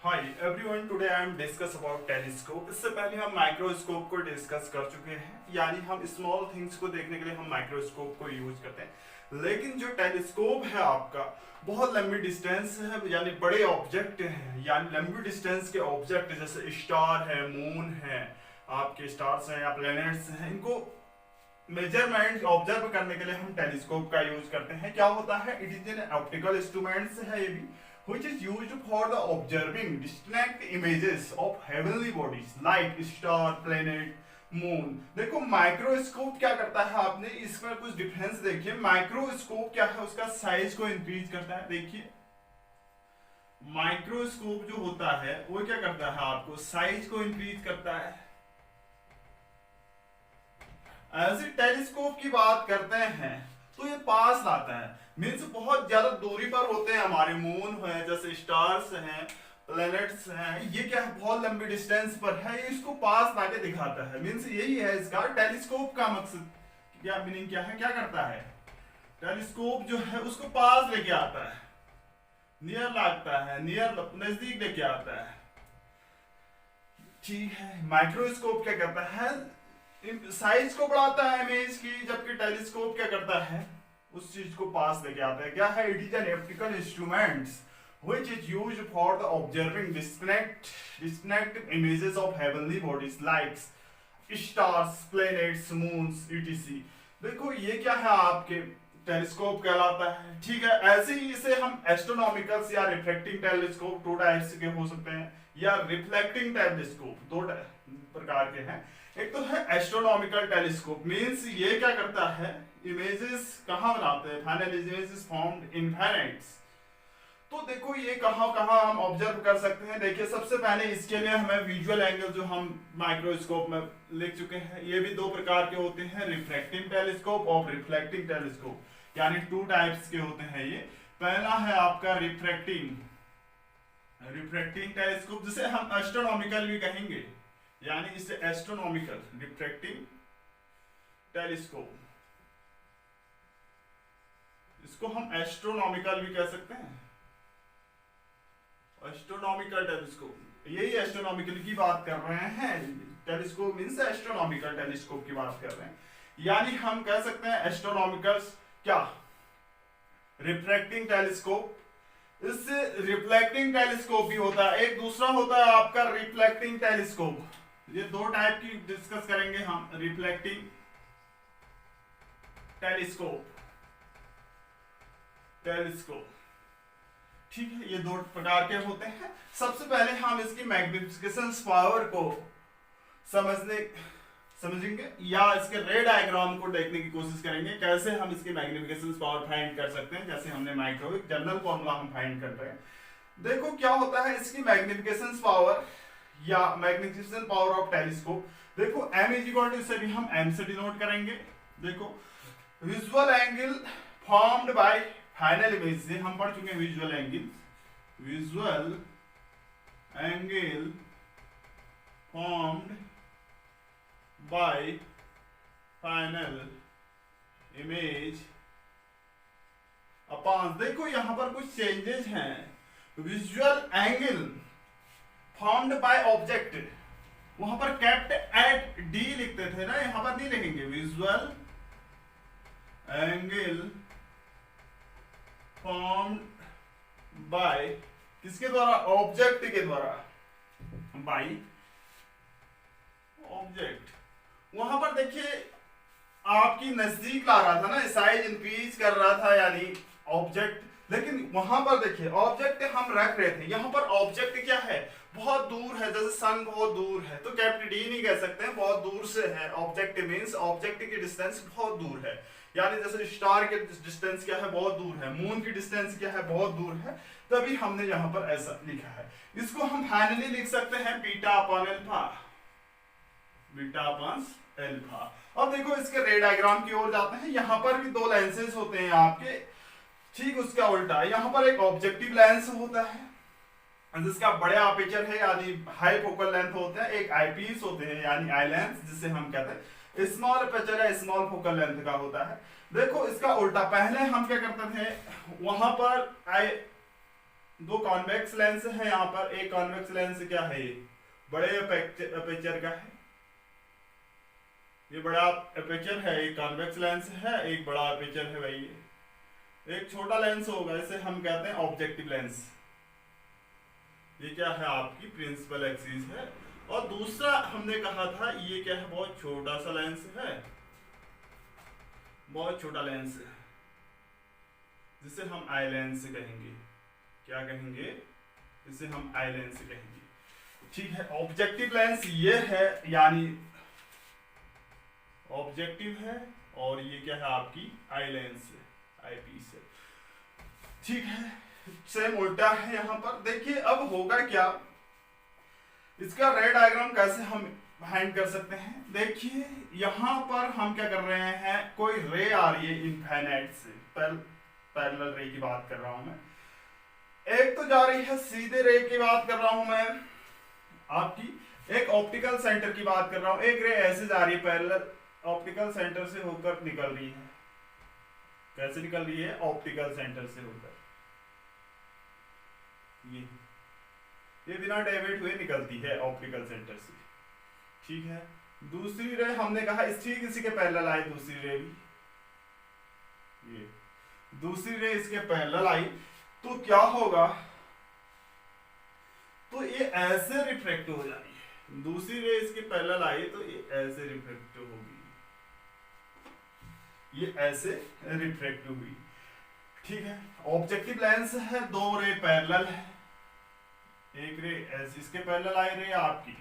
Hi everyone, today I am discuss about telescope. इससे पहले हम माइक्रोस्कोप को डिस्कस कर चुके हैं, यानी हम स्मॉल थिंग्स को देखने के लिए हम माइक्रोस्कोप को यूज करते हैं। लेकिन जो टेलीस्कोप है आपका बहुत लंबी डिस्टेंस है, यानी बड़े ऑब्जेक्ट हैं, यानी लंबी डिस्टेंस के ऑब्जेक्ट जैसे स्टार है, मून है, आपके स्टार्स हैं या प्लैनेट्स हैं, इनको मेजरमेंट ऑब्जर्व करने के लिए हम टेलीस्कोप का यूज करते हैं। क्या होता है, it is an optical instruments है ये भी, which is used for the observing distinct images of heavenly bodies like star, planet, moon। देखो माइक्रोस्कोप क्या करता है, आपने इसमें कुछ डिफरेंस देखिए। माइक्रोस्कोप क्या है, उसका साइज को इंक्रीज करता है। देखिए माइक्रोस्कोप जो होता है वो क्या करता है, आपको साइज को इंक्रीज करता है। ऐसे टेलीस्कोप की बात करते हैं तो ये पास लाता है, मीन्स बहुत ज्यादा दूरी पर होते हैं हमारे मून है, जैसे स्टार्स हैं, प्लैनेट्स हैं, ये क्या है बहुत लंबी डिस्टेंस पर है, ये इसको पास लाके दिखाता है। मीन्स यही है इसका टेलीस्कोप का मकसद। क्या मीनिंग क्या है, क्या करता है टेलीस्कोप जो है उसको पास लेके आता है, नियर लागता है, नियर नजदीक लेके आता है। ठीक है, माइक्रोस्कोप क्या करता है, साइज को बढ़ाता है इमेज की, जबकि टेलीस्कोप क्या करता है, उस चीज को पास लेके आता है। क्या है, it is an optical instruments which is used for the observing distinct images of heavenly bodies like stars, planets, moons, etc। देखो ये क्या है, आपके टेलीस्कोप कहलाता है। ठीक है, ऐसे ही इसे हम एस्ट्रोनॉमिकल्स या रिफ्लेक्टिंग टेलीस्कोप दो टाइप्स के हो सकते हैं, या रिफ्लेक्टिंग टेलीस्कोप दो प्रकार के हैं। एक तो है एस्ट्रोनॉमिकल टेलीस्कोप, मींस ये क्या करता है, इमेजेस कहाँ बनाते हैं, फाइनल इमेजेस फॉर्म्ड इनफिनिट्स। तो देखो ये कहाँ कहाँ हम ऑब्जर्व कर सकते हैं। देखिए सबसे पहले इसके लिए हमें विजुअल एंगल जो हम माइक्रोस्कोप में लिख चुके हैं, ये भी दो प्रकार के होते हैं, रिफ्रैक्टिंग टेलीस्कोप और रिफ्लेक्टिंग टेलीस्कोप, यानी टू टाइप्स के होते हैं ये। पहला है आपका रिफ्रैक्टिंग टेलीस्कोप, जिसे हम एस्ट्रोनॉमिकल भी कहेंगे, यानी इसे एस्ट्रोनॉमिकल रिफ्रैक्टिंग टेलीस्कोप, इसको हम एस्ट्रोनॉमिकल भी कह सकते हैं, एस्ट्रोनॉमिकल टेलीस्कोप। यही एस्ट्रोनॉमिकल की बात कर रहे हैं, टेलीस्कोप मींस एस्ट्रोनॉमिकल टेलीस्कोप की बात कर रहे हैं, यानी हम कह सकते हैं एस्ट्रोनॉमिकल क्या, रिफ्रैक्टिंग टेलीस्कोप। इससे रिफ्लेक्टिंग टेलीस्कोप भी होता है, एक दूसरा होता है आपका रिफ्लेक्टिंग टेलीस्कोप। ये दो टाइप की डिस्कस करेंगे हम, रिफ्लेक्टिंग टेलीस्कोप। ठीक है, ये दो प्रकार के होते हैं। सबसे पहले हम इसकी मैग्निफिकेशन पावर को समझेंगे, या इसके रे डायग्राम को देखने की कोशिश करेंगे, कैसे हम इसकी मैग्निफिकेशन पावर फाइंड कर सकते हैं, जैसे हमने माइक्रोवेव जनरल फॉर्मूला हम फाइंड कर रहे हैं। देखो क्या होता है इसकी मैग्निफिकेशन पावर या मैग्निफिकेशन पावर ऑफ टेलीस्कोप। देखो m इज इक्वल टू, इसे भी हम m से डिनोट करेंगे। देखो visual angle formed by final image से हम पढ़ चुके हैं, visual angle formed by final image upon, देखो यहां पर कुछ चेंजेस हैं। Visual angle formed by object, वहां पर कैप्ट एट डी लिखते थे ना, यहां पर नहीं लिखेंगे, विजुअल एंगल फॉर्म्ड बाय किसके द्वारा, ऑब्जेक्ट के द्वारा, बाय ऑब्जेक्ट। वहां पर देखिए आपकी नजदीक ला रहा था ना, साइज इंक्रीज कर रहा था, यानी ऑब्जेक्ट, लेकिन वहां पर देखिए ऑब्जेक्ट हम रख रहे थे, यहां पर ऑब्जेक्ट क्या है, बहुत दूर है, जैसे सन बहुत दूर है, तो कैपिटल डी नहीं कह सकते हैं, बहुत दूर से है। ऑब्जेक्ट मींस ऑब्जेक्ट की डिस्टेंस बहुत दूर है, यानी जैसे स्टार के डिस्टेंस क्या है, बहुत दूर है, मून की डिस्टेंस क्या है, बहुत दूर है, तभी हमने यहां पर ऐसा लिखा है। इसको हम फाइनली लिख सकते हैं बीटा अपॉन एल्फा। अब देखो इसके रे डायग्राम की ओर जाते हैं, यहां पर भी दो लेंसेज होते हैं आपके, ठीक उसका उल्टा, यहां पर एक ऑब्जेक्टिव लेंस होता है जिसका बड़े अपर्चर है, यानी हाई फोकल लेंथ होता है, एक आईपीस होते हैं यानी आई लेंस, जिसे हम कहते हैं स्मॉल अपर्चर है, स्मॉल फोकल लेंथ का होता है। देखो इसका उल्टा, पहले हम क्या करते थे, वहां पर दो कॉन्वेक्स लेंस है यहाँ पर। एक कॉन्वेक्स लेंस क्या है, ये बड़े अपेचर का है, ये बड़ा अपेचर है, एक कॉन्वेक्स लेंस है, एक बड़ा अपेचर है भाई। ये एक छोटा लेंस होगा, इसे हम कहते हैं ऑब्जेक्टिव लेंस। ये क्या है, आपकी प्रिंसिपल एक्सिस है। और दूसरा हमने कहा था ये क्या है, बहुत छोटा सा लेंस है, बहुत छोटा लेंस है, जिसे हम आई लेंस कहेंगे। क्या कहेंगे, इसे हम आई लेंस कहेंगे। ठीक है, ऑब्जेक्टिव लेंस ये है, यानी ऑब्जेक्टिव है, और ये क्या है आपकी आई लेंस है, आई पीस है। ठीक है, सेम उल्टा है यहाँ पर। देखिए अब होगा क्या, इसका रे डायग्राम कैसे हम फाइंड कर सकते हैं। देखिए यहाँ पर हम क्या कर रहे हैं, कोई रे आ रही है इनफाइनाइट से, पैरेलल रे की बात कर रहा हूं मैं। एक तो जा रही है सीधे रे की बात कर रहा हूं मैं आपकी, एक ऑप्टिकल सेंटर की बात कर रहा हूं। एक रे ऐसे जा रही है पैरेलल, ऑप्टिकल सेंटर से होकर निकल रही है। कैसे निकल रही है, ऑप्टिकल सेंटर से होकर, ये बिना डेविएट हुए निकलती है ऑप्टिकल सेंटर से। ठीक है, दूसरी रे हमने कहा ठीक इसी के पैरेलल आई, दूसरी रे भी, ये दूसरी रे इसके पैरेलल आई, तो क्या होगा, तो ये ऐसे रिफ्लेक्ट हो जाएगी। दूसरी रे इसके पैरेलल आई तो ये ऐसे रिफ्लेक्ट होगी, ये ऐसे रिफ्लेक्ट हुई। ठीक है, ऑब्जेक्टिव लेंस है, दो रे पैरेलल है, एक रे ऐसे इसके पैरेलल आई रे आपकी,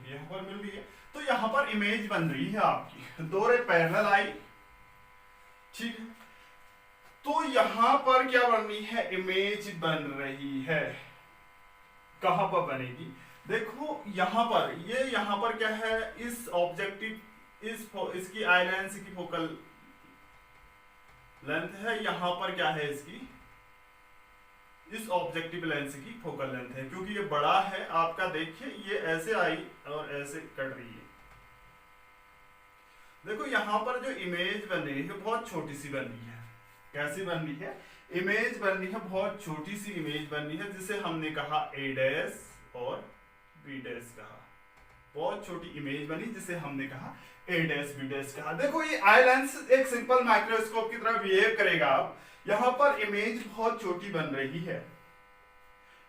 यहां पर मिल रही है, तो यहां पर इमेज बन रही है आपकी, दो रे पैरेलल आई। ठीक है, तो यहां पर क्या बन रही है, इमेज बन रही है। कहां पर बनेगी, देखो यहां पर, ये यहां पर क्या है, इस ऑब्जेक्टिव इसकी आई लेंस की फोकल लेंथ है, यहां पर क्या है इसकी, इस ऑब्जेक्टिव लेंस की फोकल लेंथ है, क्योंकि ये बड़ा है आपका। देखिए ये ऐसे आई और ऐसे कट रही है। देखो यहां पर जो इमेज बन रही है बहुत छोटी सी बन रही है। कैसी बन रही है, इमेज बन रही है, बहुत छोटी सी इमेज बन रही है, जिसे हमने कहा ए डैश और बी डैश कहा। बहुत छोटी इमेज बनी जिसे हमने कहा ए डैश बी डैश कहा। देखो ये आई लेंस एक सिंपल माइक्रोस्कोप की तरह बिहेव करेगा। अब यहां पर इमेज बहुत छोटी बन रही है।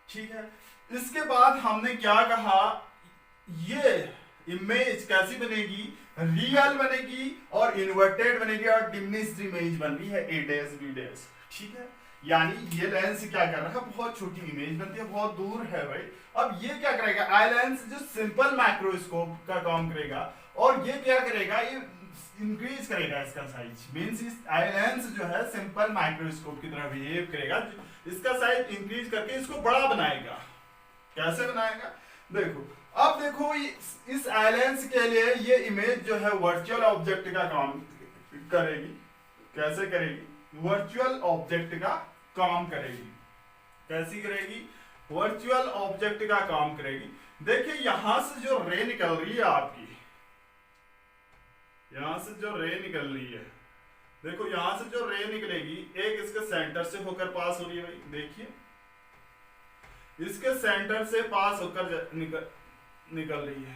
ठीक है, इसके बाद हमने क्या कहा, ये इमेज कैसी बनेगी, रियल बनेगी और इन्वर्टेड बनेगी और डिमिनिश्ड इमेज बन रही है ए डैश बी डैश। ठीक है, यानी ये लेंस क्या कर रहा है, बहुत छोटी इमेज बनती है, बहुत दूर है भाई। अब ये क्या करेगा, आई लेंस जो सिंपल माइक्रोस्कोप का काम करेगा, और ये क्या करेगा, ये इंक्रीज करेगा इसका साइज। मींस इस आई लेंस जो है सिंपल माइक्रोस्कोप की तरह बिहेव करेगा, इसका साइज इंक्रीज करके इसको बड़ा बनाएगा। कैसे बनाएगा, देखो अब देखो इस आई लेंस के लिए ये इमेज जो है वर्चुअल ऑब्जेक्ट का काम करेगी। कैसे करेगी, वर्चुअल ऑब्जेक्ट का काम करेगी। कैसी करेगी, वर्चुअल ऑब्जेक्ट का काम करेगी। देखिए यहां से जो रे निकल रही है आपकी, यहां से जो रे निकल रही है, देखो यहां से जो रे निकलेगी, एक इसके सेंटर से होकर पास हो रही है भाई। देखिए इसके सेंटर से पास होकर निकल रही है।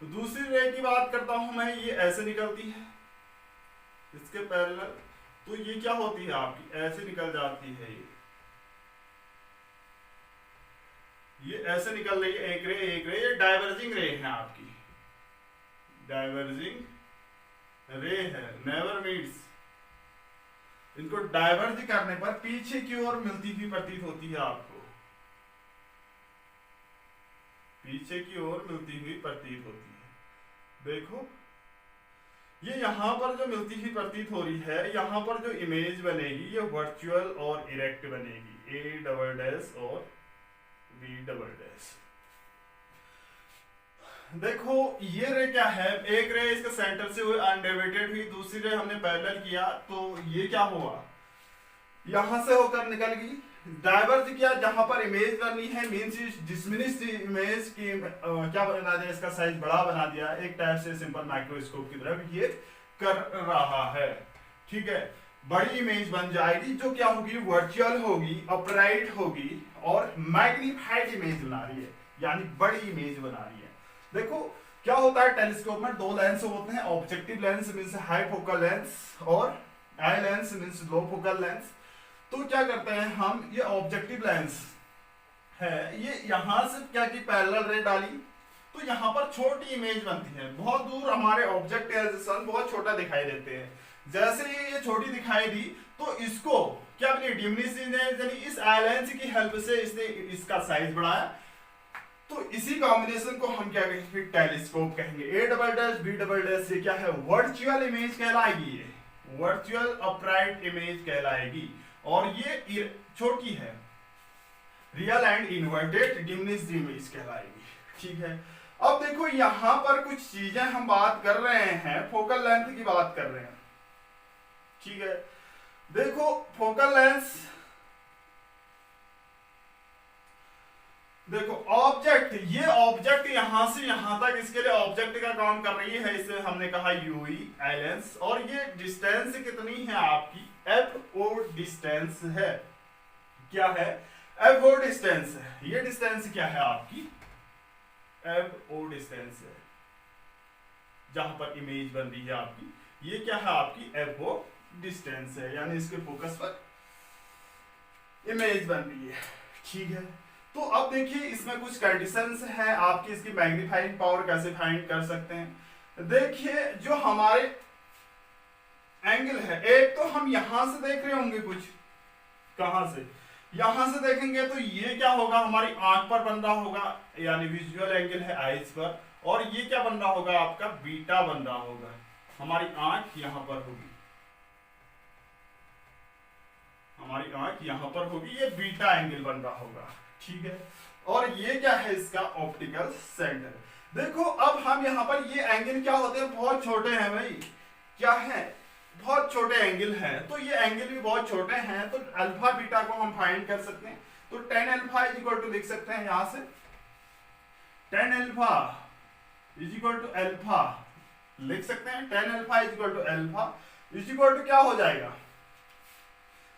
तो दूसरी रे की बात करता हूं मैं, ये ऐसे निकलती है इसके पैरेलल, तो ये क्या होती है आपकी, ऐसे निकल जाती है। ये ऐसे निकल रही है, एक रे, ये डाइवर्जिंग रे है आपकी, डाइवर्जिंग रे है, नेवर मीट्स। इनको डाइवर्ज करने पर पीछे की ओर मिलती हुई प्रतीत होती है आपको, पीछे की ओर मिलती हुई प्रतीत होती है। देखो ये यहां पर जो मिलती हुई प्रतीत हो रही है, यहां पर जो इमेज बनेगी ये वर्चुअल और इरेक्ट बनेगी, ए डबल डैश और बी डबल डैश। देखो ये रे क्या है, एक रे इसके सेंटर से हुई अनडेविएटेड हुई, दूसरी रे हमने पैरेलल किया, तो ये क्या हुआ, यहां से होकर निकल गई, डाइवर्ज किया, जहां पर इमेज बननी है मीन्स डिसमिनिश इमेज की क्या बना दिया, इसका साइज बड़ा बना दिया, एक टाइप से सिंपल माइक्रोस्कोप की तरफ ये कर रहा है। ठीक है, बड़ी इमेज बन जाएगी जो क्या होगी, वर्चुअल होगी, अपराइट होगी और मैग्नीफाइड इमेज बना रही है, यानी बड़ी इमेज बना रही है। देखो क्या होता है, टेलीस्कोप में दो लेंस होते हैं, objective lens means high focal lens और eye lens means low focal lens. तो क्या करते हैं हम, ये ऑब्जेक्टिव लेंस है, ये यहां से क्या की पैरेलल रे डाली तो यहां पर छोटी इमेज बनती है, बहुत दूर हमारे ऑब्जेक्ट सन बहुत छोटा दिखाई देते हैं। जैसे ही ये छोटी दिखाई दी तो इसको क्या बनी, डिमिनिश इमेज, यानी इस आई लेंस की हेल्प से इसने इसका साइज बढ़ाया। तो इसी कॉम्बिनेशन को हम क्या कहेंगे, टेलीस्कोप कहेंगे। A double dash B double dash ये क्या है, वर्चुअल इमेज कहलाएगी, ये वर्चुअल अपराइट इमेज कहलाएगी और ये छोटी है, real and inverted diminished image कहलाएगी। ठीक है, अब देखो यहां पर कुछ चीजें हम बात कर रहे हैं, फोकल लेंथ की बात कर रहे हैं। ठीक है, देखो फोकल लेंथ, देखो ऑब्जेक्ट, ये ऑब्जेक्ट यहां से यहां तक, इसके लिए ऑब्जेक्ट का काम कर रही है, इसे हमने कहा यूई आई लेंस, और ये डिस्टेंस कितनी है आपकी, एफ ओ डिस्टेंस है। क्या है, एफ ओ डिस्टेंस है। ये डिस्टेंस क्या है आपकी, एफ ओ डिस्टेंस है, जहां पर इमेज बन रही है आपकी, ये क्या है आपकी एफ ओ डिस्टेंस है, यानी इसके फोकस पर इमेज बन रही है। ठीक है, तो अब देखिए इसमें कुछ कंडीशंस है आपकी, इसकी मैग्नीफाइंग पावर कैसे फाइंड कर सकते हैं। देखिए जो हमारे एंगल है, एक तो हम यहां से देख रहे होंगे कुछ, कहां से, यहां से देखेंगे तो ये क्या होगा, हमारी आंख पर बन रहा होगा, यानी विजुअल एंगल है आईज पर, और ये क्या बन रहा होगा आपका, बीटा बन रहा होगा, हमारी आंख यहां पर होगी, हमारी आंख यहां पर होगी, ये बीटा एंगल बन रहा होगा। ठीक है, और ये क्या है इसका ऑप्टिकल सेंटर। देखो अब हम यहां पर ये एंगल क्या होते हैं, बहुत छोटे हैं भाई, क्या है, बहुत छोटे एंगल हैं, तो ये एंगल भी बहुत छोटे हैं, तो अल्फा बीटा को हम फाइंड कर सकते हैं। तो tan alpha is equal to लिख सकते हैं यहां से, tan alpha is equal to alpha लिख सकते हैं, tan alpha is equal to alpha is equal to क्या हो जाएगा,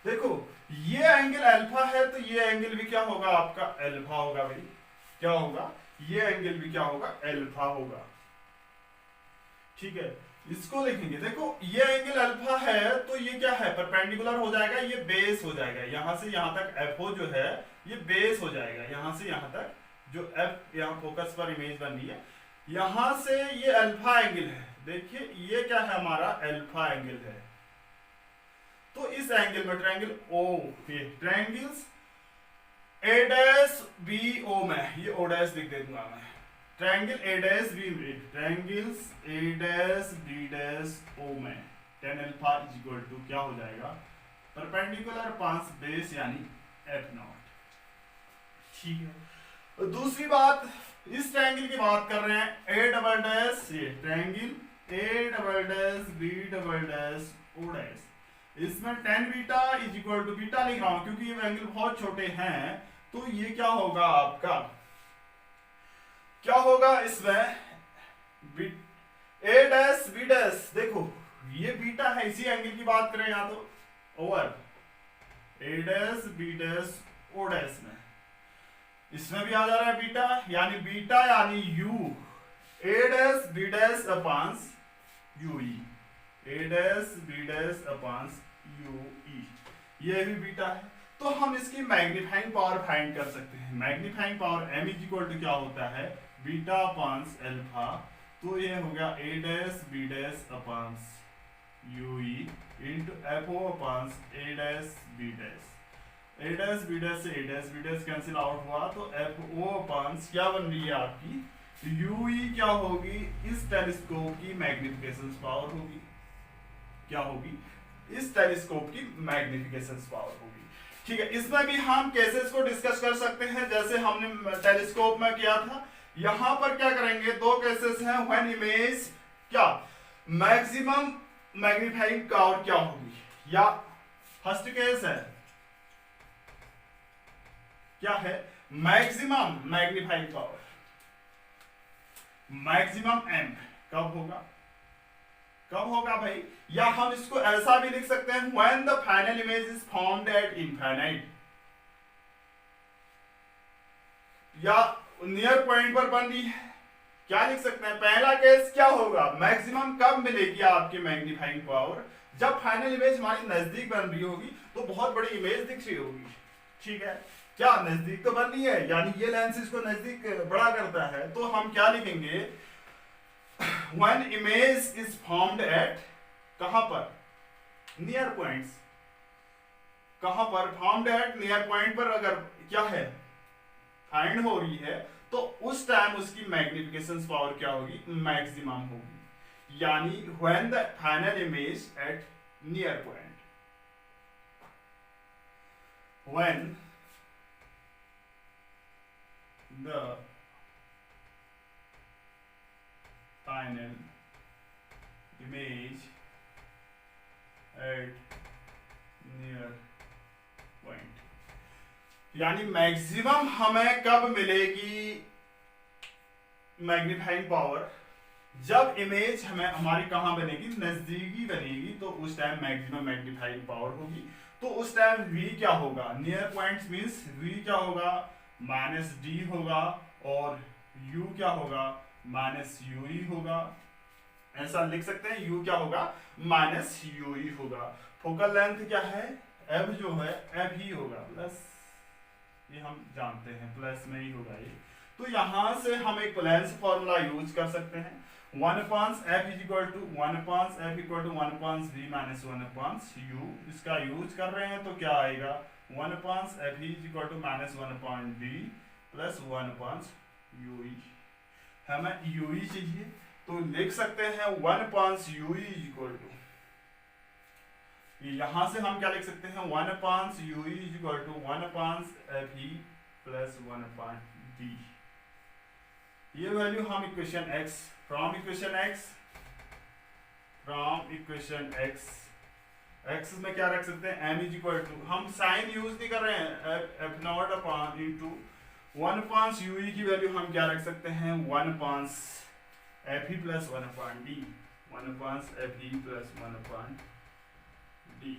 देखो ये एंगल अल्फा है तो ये एंगल भी क्या होगा आपका, अल्फा होगा भाई, क्या होगा, ये एंगल भी क्या होगा, अल्फा होगा। ठीक है, इसको लिखेंगे, देखो ये एंगल अल्फा है तो ये क्या है, परपेंडिकुलर हो जाएगा, ये बेस हो जाएगा, यहां से यहां तक एफओ जो है ये बेस हो जाएगा, यहां से यहां तक जो एफ यहां फोकस पर इमेज बन रही है, यहां से ये अल्फा एंगल है, देखिए ये क्या है हमारा अल्फा एंगल है। तो इस एंगल में ट्रायंगल ओ, ये triangles A dash B O में, ये ओ डैश लिख दे दूंगा मैं, ट्रायंगल ए डैश बी में, triangles A dash B dash O में tan alpha is equal to क्या हो जाएगा, परपेंडिकुलर पांच बेस यानी एफ नॉट। ठीक है, दूसरी बात, इस ट्रायंगल की बात कर रहे हैं, ए डबल डैश, ये triangle A double dash B double dash O dash, इसमें tan beta is equal to, beta लिख रहा हूं क्योंकि ये एंगल बहुत छोटे हैं, तो ये क्या होगा आपका, क्या होगा इसमें, ए डैश बी डैश, देखो ये बीटा है, इसी एंगल की बात करें यहाँ तो over a dash B dash O dash में, इसमें भी आ जा रहा है बीटा, यानी बीटा यानी u, a dash B dash upon u e, a dash B dash upon u e, ये भी बीटा है। तो हम इसकी मैग्नीफाइंग पावर फाइंड कर सकते हैं, magnifying power m is equal to क्या होता है, बीटा अपांस अल्फा, तो ये हो गया a dash B dash upon u e into f o upon a dash B dash, a dash B dash से a dash B dash cancel out हुआ, तो एफ ओ अपांस क्या बन रही है आपकी, यू ई क्या होगी, इस टेलीस्कोप की मैग्निफिकेशन पावर होगी, क्या होगी, इस टेलीस्कोप की मैग्निफिकेशन पावर होगी। ठीक है, इसमें भी हम केसेस को डिस्कस कर सकते हैं, जैसे हमने टेलीस्कोप में किया था, यहां पर क्या करेंगे, दो केसेस हैं, व्हेन इमेज क्या मैक्सिमम मैग्नीफाइंग पावर क्या होगी, या फर्स्ट केस है क्या है, maximum magnifying power, maximum M कब होगा, कब होगा भाई, या हम इसको ऐसा भी लिख सकते हैं when the final image is formed at infinite, या नियर पॉइंट पर बन रही है। क्या लिख सकते हैं, पहला केस क्या होगा, मैक्सिमम कब मिलेगी आपकी मैग्नीफाइंग पावर, जब फाइनल इमेज हमारी नजदीक बन रही होगी, तो बहुत बड़ी इमेज दिख रही होगी, ठीक है, क्या नजदीक तो बन रही है, यानी ये लेंस इसको नजदीक बड़ा करता है, तो हम क्या लिखेंगे, when image is formed at, कहां पर, नियर पॉइंट्स, कहां पर, फॉर्म्ड एट नियर पॉइंट पर अगर क्या है फाइंड हो रही है, तो उस टाइम उसकी मैग्निफिकेशन पावर क्या होगी, मैक्सिमम होगी, यानी when the final image at near point, when the final image at near point, यानी मैक्सिमम हमें कब मिलेगी मैग्नीफाइंग पावर, जब इमेज हमें हमारी कहां बनेगी, नजदीकी बनेगी, तो उस टाइम मैक्सिमम मैग्नीफाइंग पावर होगी, तो उस टाइम v क्या होगा, नियर पॉइंट्स मींस v क्या होगा, माइनस डी होगा, और u क्या होगा, माइनस यूई होगा, ऐसा लिख सकते हैं, u क्या होगा, माइनस यूई होगा, फोकल लेंथ क्या है, f जो है f ही होगा, प्लस ये हम जानते हैं प्लस में ही होगा ये, तो यहां से हम एक प्लेंस फॉर्मूला यूज कर सकते हैं, 1/f is equal to 1/f equal to 1/v minus 1/u, इसका यूज कर रहे हैं तो क्या आएगा, 1/f is equal to minus 1/v plus 1/ue, हमें ue चाहिए, तो लिख सकते हैं 1/ue इज इक्वल टू, यहां से हम क्या लिख सकते हैं, 1/ue is equal to 1/fe plus 1/d, ये वैल्यू हम equation x, from equation x में क्या रख सकते हैं, m इज इक्वल टू, हम साइन यूज नहीं कर रहे हैं, f not upon into 1/ue की वैल्यू हम क्या रख सकते हैं, 1/fe plus 1/d, 1/fe plus 1/d,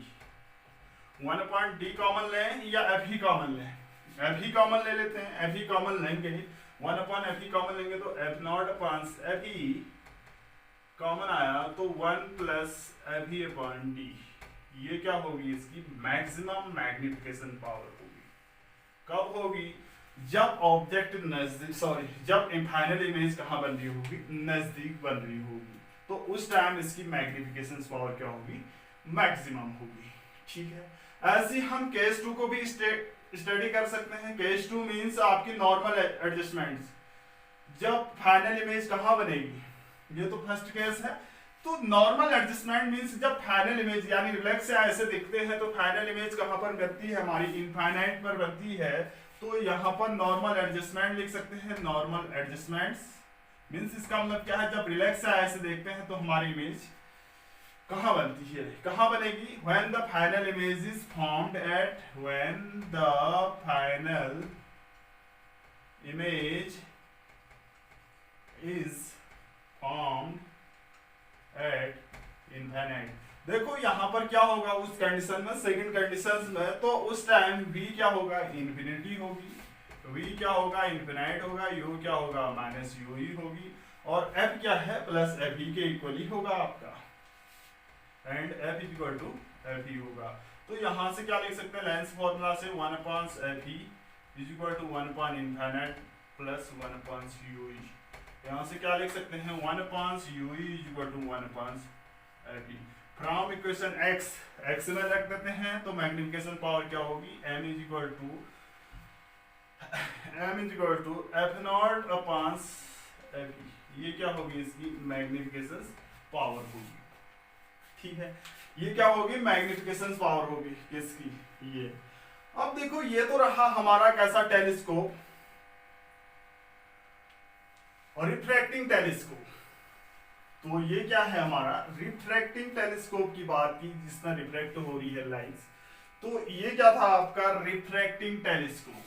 1/d common लें या f ही कॉमन लें, f ही कॉमन ले लेते हैं, f ही कॉमन लेंगे, 1/f कॉमन लेंगे तो f not upon f common आया, तो 1 प्लस f अपॉन d, ये क्या होगी, इसकी मैक्सिमम मैग्निफिकेशन पावर होगी, कब होगी, जब ऑब्जेक्ट नजदीक, सॉरी जब फाइनल इमेज कहाँ बन रही होगी, नजदीक बन रही होगी, तो उस टाइम इसकी मैग्निफिकेशन पावर क्या होगी, मैक्सिमम होगी, ठीक है। ऐसे हम केस 2 को भी स्टडी कर सकते हैं, केस 2 मींस आपकी नॉर्मल एडजस्टमेंट्स, जब फाइनल इमेज कहाँ बनेगी, ये तो फर्स्ट केस है, तो नॉर्मल एडजस्टमेंट मींस जब फाइनल इमेज यानी रिफ्लेक्स से ऐसे दिखते हैं, तो फाइनल इमेज कहाँ पर बनती है, हमारी इनफाइनाइट पर बनती है, तो यहाँ पर नॉर्मल एडजस्टमेंट लिख सकते हैं, नॉर्मल एडजस्टमेंट्स मींस इसका मतलब क्या है, जब रिलैक्स से ऐसे देखते हैं तो हमारी इमेज कहाँ बनती है, कहाँ बनेगी, when the final image is formed at, when the final image is formed at infinite, देखो यहाँ पर क्या होगा उस कंडीशन में, सेकंड कंडीशन में, तो उस टाइम v क्या होगा, इंफिनिटी होगी, v क्या होगा, इंफिनाइट होगा, u क्या होगा, माइनस ue होगी, और f क्या है, प्लस fe के इक्वली होगा आपका, and f is equal to fe होगा, तो यहाँ से क्या लिख सकते हैं, लेंस फॉर्मूला से 1/fe is equal to 1/infinite plus 1/ue, यहाँ से क्या लिख सकते हैं, 1/ue is equal to 1/fe, from equation x में रख देते हैं, तो मैग्निफिकेशन पावर क्या होगी, m is equal to f not upon fe, ये क्या होगी, इसकी मैग्निफिकेशन पावर होगी, ठीक है, ये क्या होगी, मैग्निफिकेशन पावर होगी किसकी, ये। अब देखो ये तो रहा हमारा कैसा, टेलीस्कोप और रिफ्रैक्टिंग टेलीस्कोप, तो ये क्या है हमारा रिफ्रैक्टिंग टेलीस्कोप की बात की, जिसमें रिफ्रैक्ट हो रही है लाइट्स, तो ये क्या था आपका रिफ्रैक्टिंग टेलीस्कोप,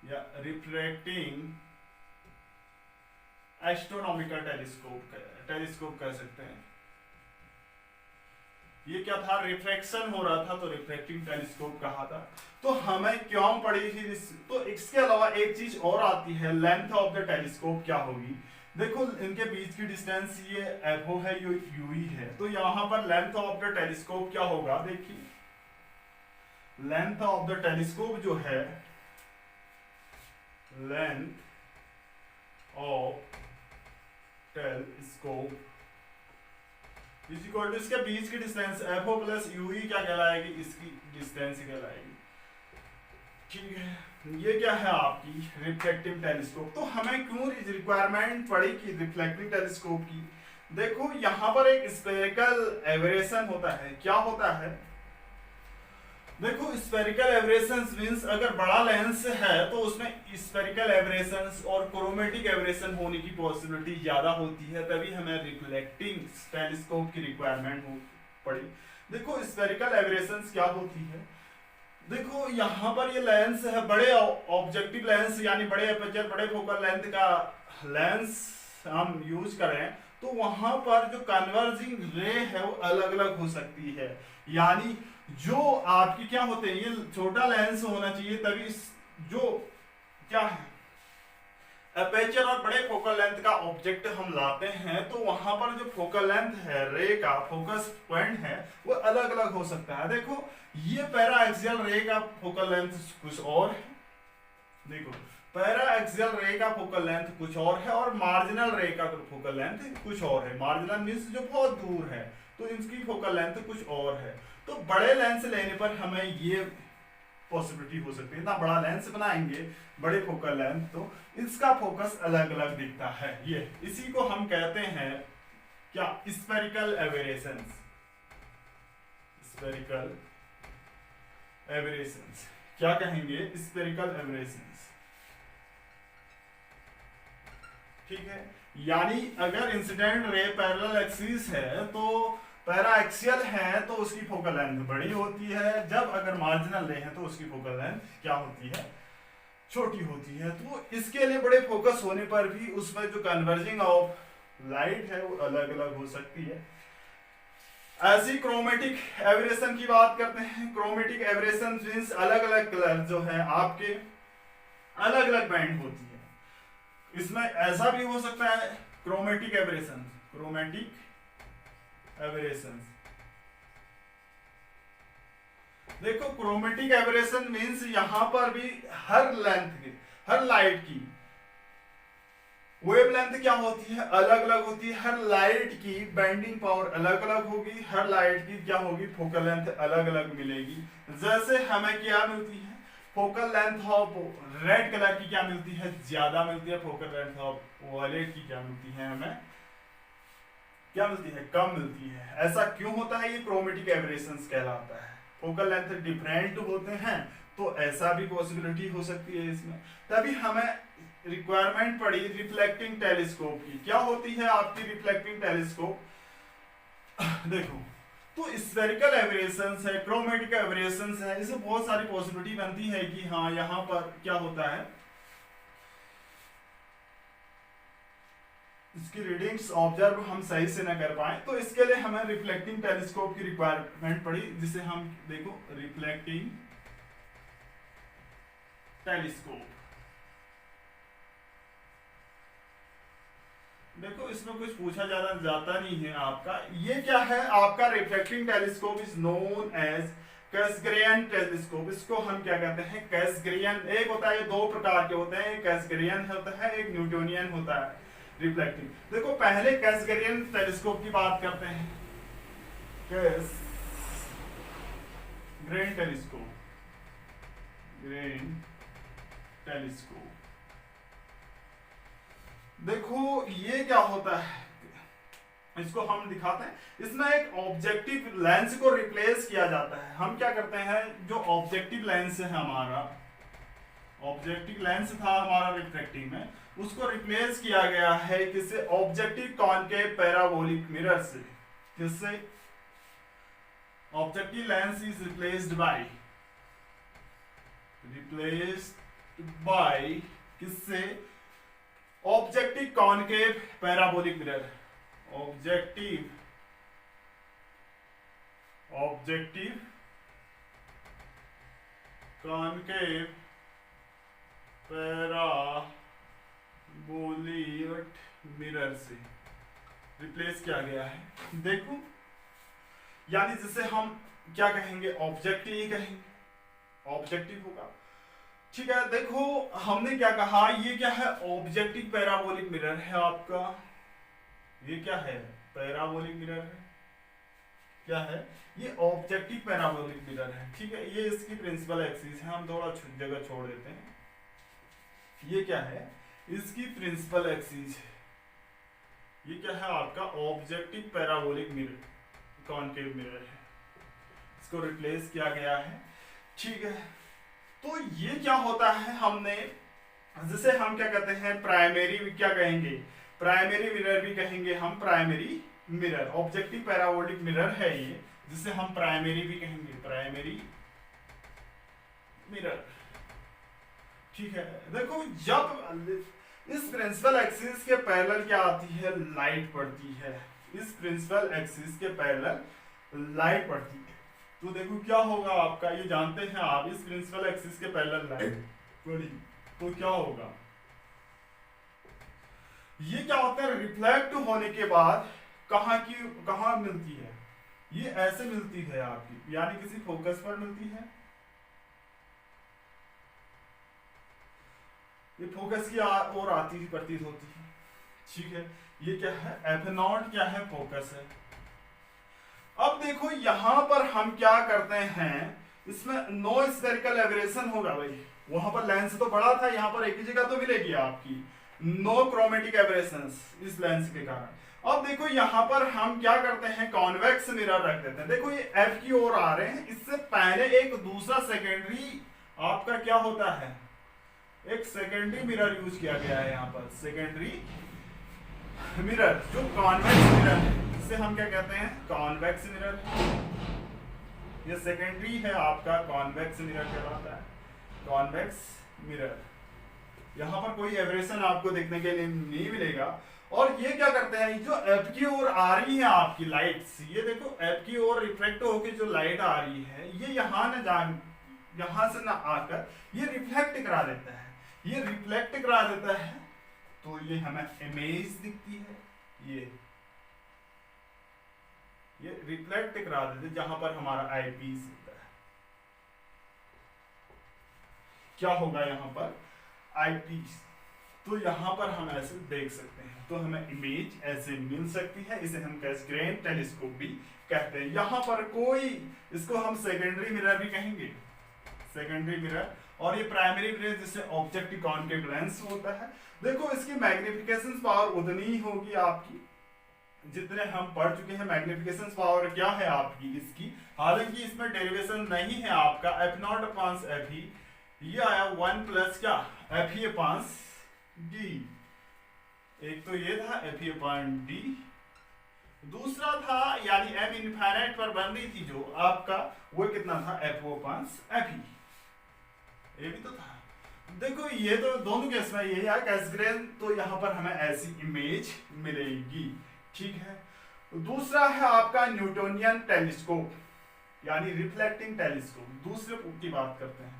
या रिफ्रैक्टिंग एस्ट्रोनॉमिकल टेलीस्कोप कह सकते हैं। ये क्या था, रिफ्रैक्शन हो रहा था तो रिफ्रैक्टिंग टेलीस्कोप कहा था। तो हमें क्यों पड़ी थी तो इसके अलावा एक चीज और आती है, लेंथ ऑफ द टेलीस्कोप क्या होगी। देखो इनके बीच की डिस्टेंस ये एफओ है, ये यूई है, तो यहां पर लेंथ ऑफ द टेलीस्कोप क्या होगा। देखिए लेंथ ऑफ द टेलीस्कोप जो है, length of telescope is equal to इसके बीच की डिस्टेंस एफओ प्लस यूई क्या कहलाएगी, इसकी डिस्टेंस कहलाएगी। ठीक है, ये क्या है आपकी रिफ्लेक्टिव टेलीस्कोप। तो हमें क्यों रिक्वायरमेंट पड़ी कि रिफ्लेक्टिव टेलीस्कोप की। देखो यहां पर एक स्फेरिकल एवरेशन होता है। क्या होता है, देखो स्फेरिकल एवरेशंस मींस अगर बड़ा लेंस है तो उसमें स्फेरिकल एवरेशंस और क्रोमेटिक एवरेशन होने की पॉसिबिलिटी ज्यादा होती है, तभी हमें रिफ्लेक्टिंग टेलीस्कोप की रिक्वायरमेंट पड़ी। देखो स्फेरिकल एवरेशंस क्या होती है, देखो यहाँ पर ये लेंस है, बड़े ऑब्जेक्टिव लेंस यानी बड़े एपर्चर बड़े फोकल लेंथ का लेंस हम यूज करें तो वहां पर जो कन्वर्जिंग रे है वो अलग अलग हो सकती है। यानी जो आपकी क्या होते हैं, ये छोटा लेंस होना चाहिए तभी जो क्या है एपर्चर और बड़े फोकल लेंथ का ऑब्जेक्ट हम लाते हैं तो वहां पर जो फोकल लेंथ है, रे का फोकस पॉइंट है वो अलग अलग हो सकता है। देखो ये पैरा एक्सियल रे का फोकल लेंथ कुछ और है, देखो पैरा एक्सियल रे का फोकल लेंथ कुछ और है और मार्जिनल रे का फोकल लेंथ कुछ और है। मार्जिनल मींस जो बहुत दूर है तो इसकी फोकल लेंथ कुछ और है। तो बड़े लेंस लेने पर हमें ये पॉसिबिलिटी हो सकती है, इतना बड़ा लेंस बनाएंगे बड़े फोकल लेंथ तो इसका फोकस अलग अलग दिखता है। ये इसी को हम कहते हैं क्या, स्फेरिकल एवरेशंस। स्फेरिकल एवरेशंस क्या कहेंगे, स्फेरिकल एवरेशंस। ठीक है, यानी अगर इंसिडेंट रे पैरेलल एक्सिस है तो पैरा एक्सियल है तो उसकी फोकल लेंथ बड़ी होती है, जब अगर मार्जिनल रे है तो उसकी फोकल लेंथ क्या होती है, छोटी होती है। तो इसके लिए बड़े फोकस होने पर भी उसमें जो कन्वर्जिंग ऑफ लाइट है वो अलग अलग हो सकती है। ऐसी क्रोमेटिक एवरेशन की बात करते हैं। क्रोमेटिक एवरेशन मींस अलग अलग कलर जो है आपके अलग अलग बैंड होती है। इसमें ऐसा भी हो सकता है क्रोमेटिक एवरेशन, क्रोमेटिक एवरेशन। देखो क्रोमेटिक एवरेशन मींस यहां पर भी हर लेंथ की, हर लाइट की वेव लेंथ क्या होती है, अलग अलग होती है। हर लाइट की बेंडिंग पावर अलग अलग होगी, हर लाइट की क्या होगी, फोकल लेंथ अलग अलग मिलेगी। जैसे हमें क्या मिलती है, focal length of red colour की क्या मिलती है, ज्यादा मिलती है। फोकल लेंथ ऑफ वॉयलेट की क्या मिलती है, हमें क्या मिलती है, कम मिलती है। ऐसा क्यों होता है, ये क्रोमेटिक एवरेशंस कहलाता है। फोकल लेंथ डिफरेंट होते हैं तो ऐसा भी पॉसिबिलिटी हो सकती है इसमें। तभी हमें रिक्वायरमेंट पड़ी रिफ्लेक्टिंग टेलीस्कोप की। क्या होती है आपकी रिफ्लेक्टिंग टेलीस्कोप, देखो तो स्फेरिकल एवरेशंस है, क्रोमेटिक एवरेशंस है, इससे बहुत सारी पॉसिबिलिटी बनती है कि हाँ यहां पर क्या होता है, इसकी रीडिंग्स ऑब्जर्व हम सही से न कर पाए तो इसके लिए हमें रिफ्लेक्टिंग टेलीस्कोप की रिक्वायरमेंट पड़ी, जिसे हम देखो रिफ्लेक्टिंग टेलीस्कोप। देखो इसमें कुछ पूछा जाता नहीं है आपका। ये क्या है आपका reflecting telescope is known as Cassegrain telescope. इसको हम क्या कहते हैं, कैसग्रेयन। एक होता है, दो प्रकार के होते हैं, एक कैसग्रेयन होता है, एक न्यूटोनियन होता है रिफ्लेक्टिंग। देखो पहले कैसग्रेयन टेलीस्कोप की बात करते हैं, कैसग्रेयन टेलीस्कोप, ग्रेन टेलीस्कोप। देखो ये क्या होता है, इसको हम दिखाते हैं। इसमें एक ऑब्जेक्टिव लेंस को रिप्लेस किया जाता है। हम क्या करते हैं, जो ऑब्जेक्टिव लेंस है हमारा, ऑब्जेक्टिव लेंस था हमारा रिफ्रैक्टिव में, उसको रिप्लेस किया गया है किससे, ऑब्जेक्टिव कॉनकेव पैराबोलिक मिरर से। किससे, objective lens is replaced by, replaced by किससे, objective concave parabolic mirror, objective concave parabolic mirror से रिप्लेस किया गया है। देखो यानी जिसे हम क्या कहेंगे, ऑब्जेक्टिव ही कहेंगे, ऑब्जेक्टिव होगा। ठीक है, देखो हमने क्या कहा, ये क्या है, ऑब्जेक्टिव पैराबोलिक मिरर है आपका, ये क्या है, पैराबोलिक मिरर है, क्या है ये, ऑब्जेक्टिव पैराबोलिक मिरर है। ठीक है, ये इसकी प्रिंसिपल एक्सिस है, हम थोड़ा जगह छोड़ देते हैं। ये क्या है, इसकी प्रिंसिपल एक्सिस है, ये क्या है आपका objective parabolic mirror, concave mirror है, इसको रिप्लेस किया गया है। ठीक है, तो ये क्या होता है, हमने जिसे हम क्या कहते हैं, प्राइमरी क्या कहेंगे, प्राइमरी मिरर भी कहेंगे हम, primary mirror, objective parabolic mirror है ये, जिसे हम प्राइमरी भी कहेंगे, प्राइमरी मिरर। ठीक है, देखो जब इस प्रिंसिपल एक्सिस के पैरेलल क्या आती है, लाइट पड़ती है, इस प्रिंसिपल एक्सिस के पैरेलल लाइट पड़ती है, तो देखो क्या होगा आपका, ये जानते हैं आप, इस प्रिंसिपल एक्सिस के पैरेलल लाइट पड़ी तो क्या होगा, ये क्या होता है, रिफ्लेक्ट होने के बाद कहां मिलती है, ये ऐसे मिलती है आपकी, यानी किसी फोकस पर मिलती है, ये फोकस की ओर आती प्रतीत होती है। ठीक है, ये क्या है, F0 क्या है, फोकस है। अब देखो यहां पर हम क्या करते हैं, इसमें नो स्फेरिकल एब्रेशन होगा भाई, वहां पर लेंस तो बड़ा था, यहां पर एक ही जगह तो मिलेगी आपकी, नो क्रोमेटिक एब्रेशंस इस लेंस के कारण। अब देखो यहां पर हम क्या करते हैं, कॉन्वेक्स मिरर रख देते हैं। देखो ये F की ओर आ रहे हैं, इससे पहले एक दूसरा सेकेंडरी आपका क्या होता है, एक सेकेंडरी मिरर यूज किया गया है यहाँ पर, सेकेंडरी मिरर जो कॉन्वेक्स मिरर है, जिसे हम क्या कहते हैं, कॉन्वेक्स मिरर। ये सेकेंडरी है आपका, कॉन्वेक्स मिरर कहलाता है, कॉन्वेक्स मिरर। यहाँ पर कोई एब्रेशन आपको देखने के लिए नहीं मिलेगा। और ये क्या करते हैं, जो एफ की ओर आ रही है आपकी लाइट्स, ये देखो एफ की ओर रिफ्लेक्ट होकर जो लाइट आ रही है, ये यहाँ से ना आकर ये रिफ्लेक्ट करा देता है, ये रिफ्लेक्ट करा देता है, तो ये हमें इमेज दिखती है, ये रिफ्लेक्ट करा देते हैं, जहां पर हमारा आई पीस होता है। क्या होगा यहाँ पर, आई पीस, तो यहाँ पर हम ऐसे देख सकते हैं, तो हमें इमेज ऐसे मिल सकती है, इसे हम कैसग्रेन टेलीस्कोप भी कहते हैं। यहाँ पर कोई, इसको हम सेकेंडरी मिरर भी कहेंगे, सेकेंडरी मिरर, और ये प्राइमरी मिरर जिससे ऑब्जेक्टिव कॉनकेव लेंस होता है। देखो इसकी मैग्निफिकेशन पावर उतनी ही होगी आपकी, जितने हम पढ़ चुके हैं। मैग्निफिकेशन पावर क्या है आपकी इसकी, हालांकि इसमें डेरिवेशन नहीं है आपका, F0 अपान Fe, ये आया 1 प्लस क्या, Fe अपान D, एक तो ये था Fe अपान D, दूसरा था यानी M इनफाइनाइट पर बन रही थी जो आपका, वो कितना था, Fo अपान Fe, ये भी तो था। देखो ये तो दोनों केस में यही है कैसग्रेन, तो यहाँ पर हमें ऐसी इमेज मिलेगी। ठीक है, दूसरा है आपका न्यूटोनियन टेलीस्कोप, यानी रिफ्लेक्टिंग टेलीस्कोप। दूसरे की बात करते हैं,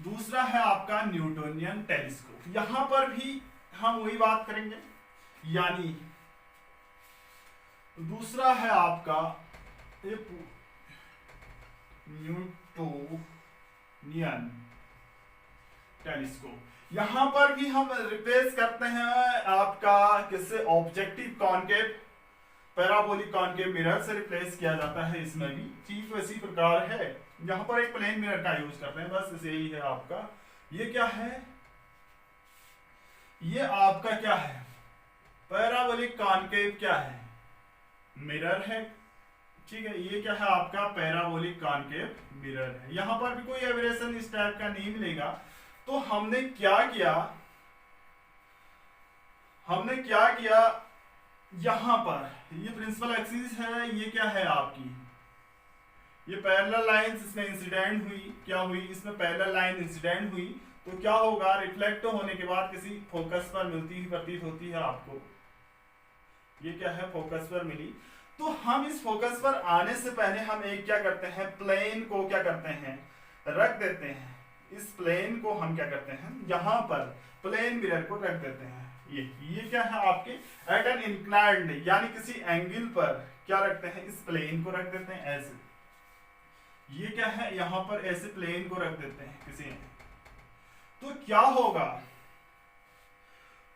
दूसरा है आपका न्यूटोनियन टेलीस्कोप। यहां पर भी हम वही बात करेंगे, यानी दूसरा है आपका न्यूटोनियन टेलीस्कोप। यहां पर भी हम रिप्लेस करते हैं आपका किससे, objective concave parabolic concave mirror से रिप्लेस किया जाता है। इसमें भी चीज वैसी प्रकार है, यहां पर एक प्लेन मिरर का यूज करते हैं, बस यही है आपका। ये क्या है, ये आपका क्या है, पैराबोलिक कॉनकेव क्या है, मिरर है। ठीक है, ये क्या है आपका पैराबोलिक कॉनकेव मिरर है। यहां पर भी कोई एब्रेशन इस टाइप का नहीं मिलेगा। तो हमने क्या किया, यहां पर ये प्रिंसिपल एक्सिस है, ये क्या है आपकी, ये पैरेलल लाइंस इसमें इंसिडेंट हुई, क्या हुई, इसमें पैरेलल लाइन इंसिडेंट हुई, तो क्या होगा, रिफ्लेक्ट होने के बाद किसी फोकस पर मिलती हुई प्रतीत होती है आपको। ये क्या है, फोकस पर मिली। तो हम इस फोकस पर आने से पहले हम एक क्या करते हैं, प्लेन को क्या करते हैं, रख देते हैं। इस प्लेन को हम क्या करते हैं, यहाँ पर प्लेन मिरर को रख देते हैं। ये क्या है आपके एट एन इंक्लाइंड, यानी किसी एंगल पर क्या रखते हैं, इस प्लेन को रख देते हैं ऐसे। ये क्या है, यहाँ पर ऐसे प्लेन को रख देते हैं किसी, तो क्या होगा,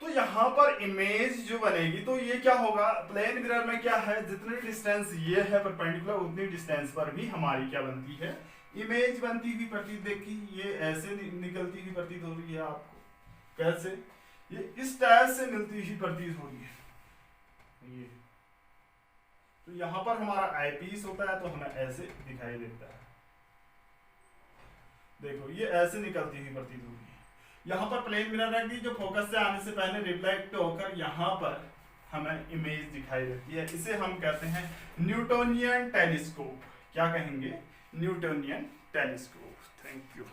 तो यहाँ पर इमेज जो बनेगी, तो ये क्या होगा, प्लेन मिरर में क्या है, जितनी डिस्टेंस ये है परपेंडिकुलर, उतनी डिस्टेंस पर भी हमारी क्या बनती है, इमेज बनती हुई प्रतीत। देखिए ये ऐसे निकलती हुई प्रतीत हो रही है आपको, कैसे, ये इस टाइप से मिलती हुई प्रतीत हो रही है। ये तो यहाँ पर हमारा आई पीस होता है, तो हमें ऐसे दिखाई देता है। देखो ये ऐसे निकलती हुई प्रतीत हो रही है। यहाँ पर प्लेन मिरर रख दी, जो फोकस से आने से पहले रिफ्लेक्ट होकर यहाँ पर हमें इमेज दिखाई देती है। इसे हम कहते हैं न्यूटोनियन टेलीस्कोप। क्या कहेंगे, न्यूटोनियन टेलीस्कोप। Thank you.